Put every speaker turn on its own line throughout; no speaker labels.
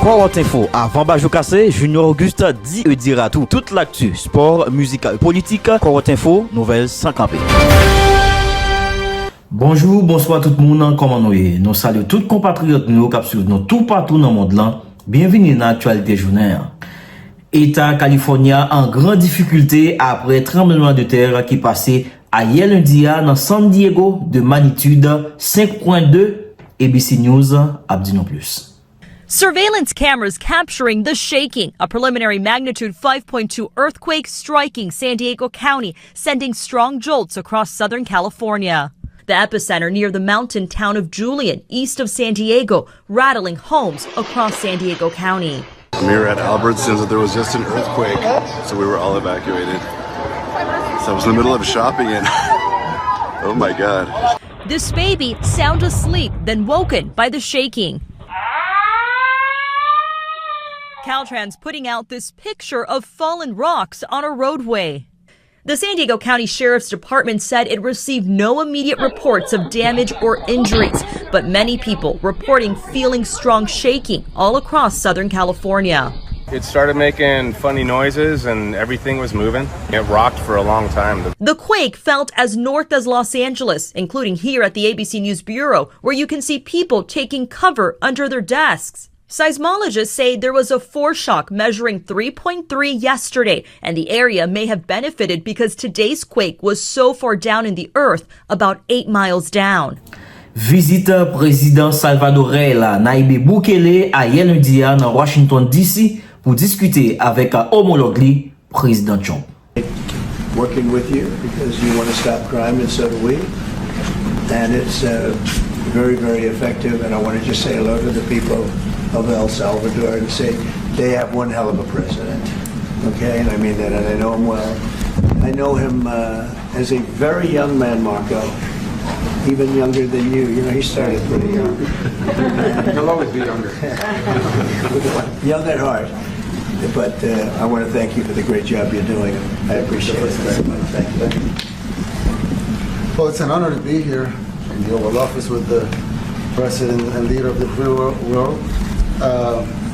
Korot Info, avant Bajou Kassé, Junior Auguste dit et dira tout. Toute l'actu, sport, musique, politique, Korot Info, nouvelles sans camper. Bonjour, bonsoir tout le monde, comment nous est? Nous saluons tous les compatriotes nous qui suivent tout partout dans le monde là. Bienvenue dans l'actualité journée. État California en grande difficulté après tremblement de terre qui passait hier lundi dans San Diego de magnitude 5.2. ABC News, Abdi non plus.
Surveillance cameras capturing the shaking, a preliminary magnitude 5.2 earthquake striking San Diego County, sending strong jolts across Southern California. The epicenter near the mountain town of Julian, east of San Diego, rattling homes across San Diego County.
I'm here at Albertsons. There was just an earthquake, so we were all evacuated. So I was in the middle of shopping and oh my God.
This baby sound asleep, then woken by the shaking. Caltrans putting out this picture of fallen rocks on a roadway. The San Diego County Sheriff's Department said it received no immediate reports of damage or injuries, but many people reporting feeling strong shaking all across Southern California.
It started making funny noises and everything was moving. It rocked for a long time.
The quake felt as north as Los Angeles, including here at the ABC News Bureau, where you can see people taking cover under their desks. Seismologists say there was a foreshock measuring 3.3 yesterday, and the area may have benefited because today's quake was so far down in the earth, about 8 miles down.
Visite président Salvadorel Nayib Bukele hier lundi dans Washington DC pour discuter avec homologue président Trump.
Working with you because you want to stop crime and so do we, and it's very, very effective. And I want to just say hello to the people of El Salvador and say they have one hell of a president. Okay, and I mean that, and I know him well. I know him as a very young man, Marco, even younger than you. You know, he started pretty young.
He'll always be younger.
Young at heart. But I want to thank you for the great job you're doing. I appreciate it very much. Thank you.
Well, it's an honor to be here in the Oval Office with the President and leader of the free world.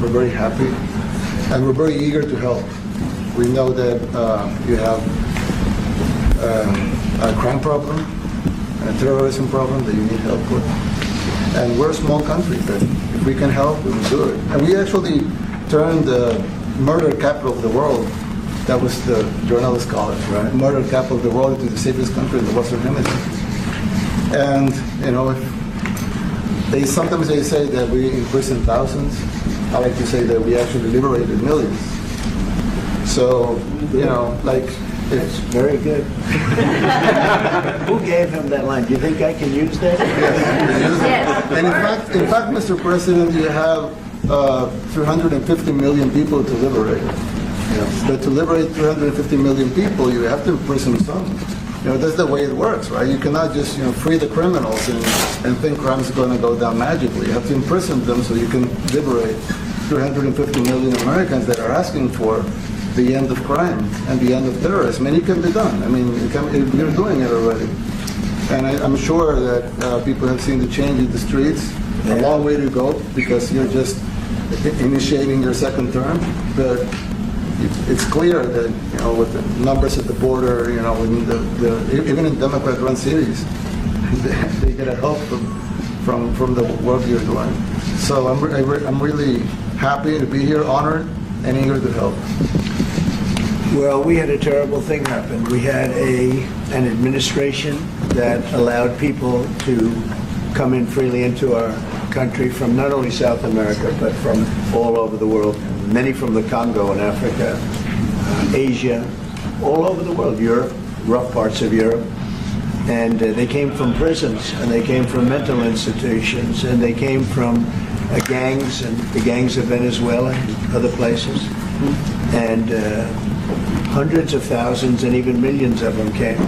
We're very happy and we're very eager to help. We know that you have a crime problem, a terrorism problem that you need help with. And we're a small country, but if we can help, we will do it. And we actually turned the murder capital of the world, that was the journalist college, right? Murder capital of the world into the safest country in the Western Hemisphere. And, you know, sometimes they say that we imprison thousands. I like to say that we actually liberated millions. So, you know, like,
it's very good. Who gave him that line? Do you think I can use that?
Yes. And in fact, Mr. President, you have 350 million people to liberate. Yes. But to liberate 350 million people, you have to imprison some. You know, that's the way it works, right? You cannot just, free the criminals and think crime is going to go down magically. You have to imprison them so you can liberate 350 million Americans that are asking for the end of crime and the end of terrorism. And it can be done. I mean, you're doing it already. And I'm sure that people have seen the change in the streets. A long way to go because you're just initiating your second term. But it's clear that, with the numbers at the border, even in Democrat-run cities, they get a help from the work you're doing. So I'm really happy to be here, honored, and eager to help.
Well, we had a terrible thing happen. We had an administration that allowed people to come in freely into our country from not only South America, but from all over the world, many from the Congo in Africa, Asia, all over the world, Europe, rough parts of Europe. And they came from prisons, and they came from mental institutions, and they came from gangs, and the gangs of Venezuela and other places. And hundreds of thousands and even millions of them came.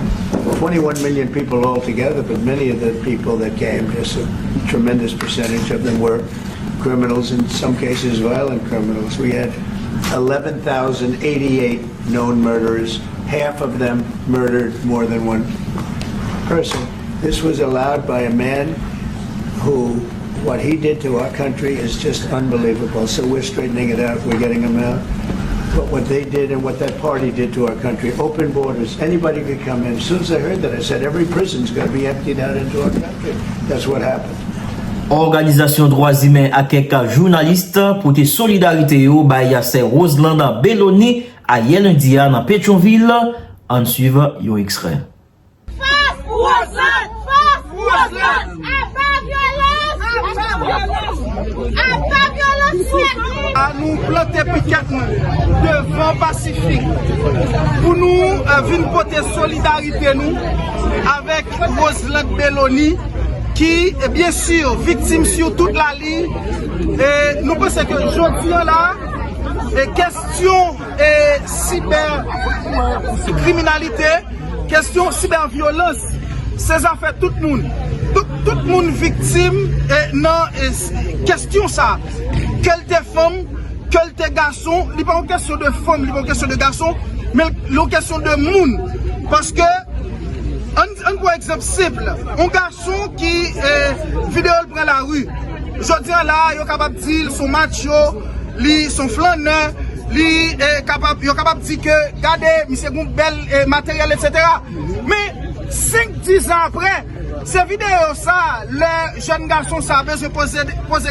21 million people altogether, but many of the people that came, just a tremendous percentage of them were criminals, in some cases violent criminals. We had 11,088 known murderers. Half of them murdered more than one person. This was allowed by a man who what he did to our country is just unbelievable. So we're straightening it out. We're getting him out. But what they did and what that party did to our country, open borders, anybody could come in. As soon as I heard that, I said, every prison's going to be emptied out into our country. That's what happened.
Organisation droits humains à quelques journalistes pour te solidarité au Bayase Roseland Belloni à lundi dans Pétionville. En suivant yon extrait.
Nous planter piquet devant Pacifique pour nous venir porter solidarité nous avec Roseland Belloni qui est bien sûr victime sur toute la ligne et nous pensons que aujourd'hui là question cybercriminalité, question cyberviolence, ces affaires tout le monde victime non question ça. Quelle t'es femme, quelle t'es garçon, il n'est pas une question de femme, il n'est pas une question de garçon, mais une question de monde. Parce que, un bon exemple simple, un garçon qui vidéo prend la rue, je dis là, il est capable de dire son macho, son flaneur, il est capable de dire que, regardez, monsieur une belle matériel, etc. Mais 5-10 ans après, ces vidéos, ça, les jeunes garçons savent se poser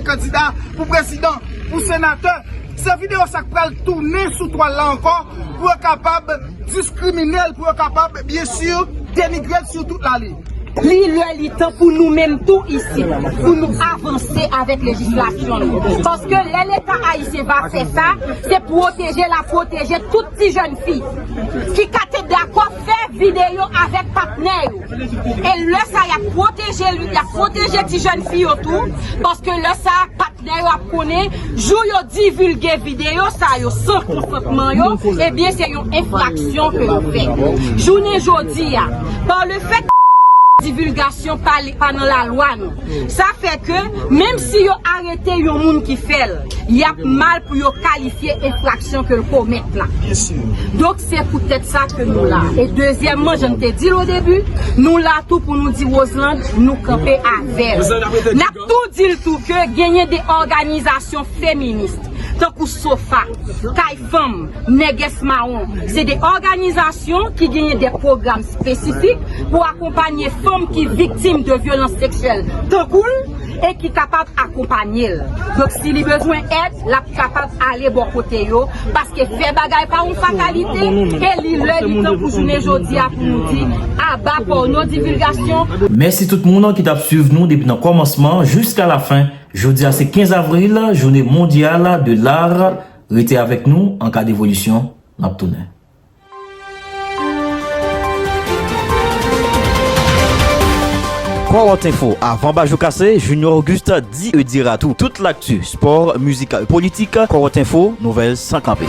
candidat pour président, pour sénateur. Ces vidéos, ça peut tourner sous toile là encore pour être capable de discriminer, pour être capable, bien sûr, dénigrer sur toute la ligne.
Le temps pour nous-mêmes tout ici, pour nous avancer avec législation. Parce que l'État haïtien va faire ça, c'est protéger toutes ces jeunes filles qui sont d'accord faire vidéo avec partenaire. Et là, ça y a protégé lui, il a protégé ces jeunes filles autour, parce que là, ça, partenaire a connaît, jour yo divulguer vidéo, ça yo sans consentement yo, eh bien, c'est une infraction que vous faites. Journée aujourd'hui, par le fait divulgation pas dans la loi non. Ça fait que même si yo arrêté yon moun qui fait, y a mal pour yo qualifier infraction que le commettre là. Donc c'est peut-être ça que nous là. Et deuxièmement, je te dis au début, nous là tout pour nous dire Roseland, nous camper avec. N'a tout dit tout que gagner des organisations féministes. Tant que SOFA, Kaifam, Neges Maon, c'est des organisations qui gagnent des programmes spécifiques pour accompagner femmes qui sont victimes de violences sexuelles tant cool et qui sont capables d'accompagner. Donc s'il y a besoin d'aide, la capable d'aller bon côté yo parce que fait bagay pas une fatalité et le temps pour journée aujourd'hui pour nous dire à bas pour nos divulgations.
Merci tout le monde qui t'a suivi nous depuis le commencement jusqu'à la fin. Jeudi, c'est 15 avril, journée mondiale de l'art. Restez avec nous en cas d'évolution. N'a tourné. Quarante Info, avant Bajou Cassé, Junior Auguste dit et dira tout. Toute l'actu, sport, musique, politique, Quarante Info, nouvelles sans camper.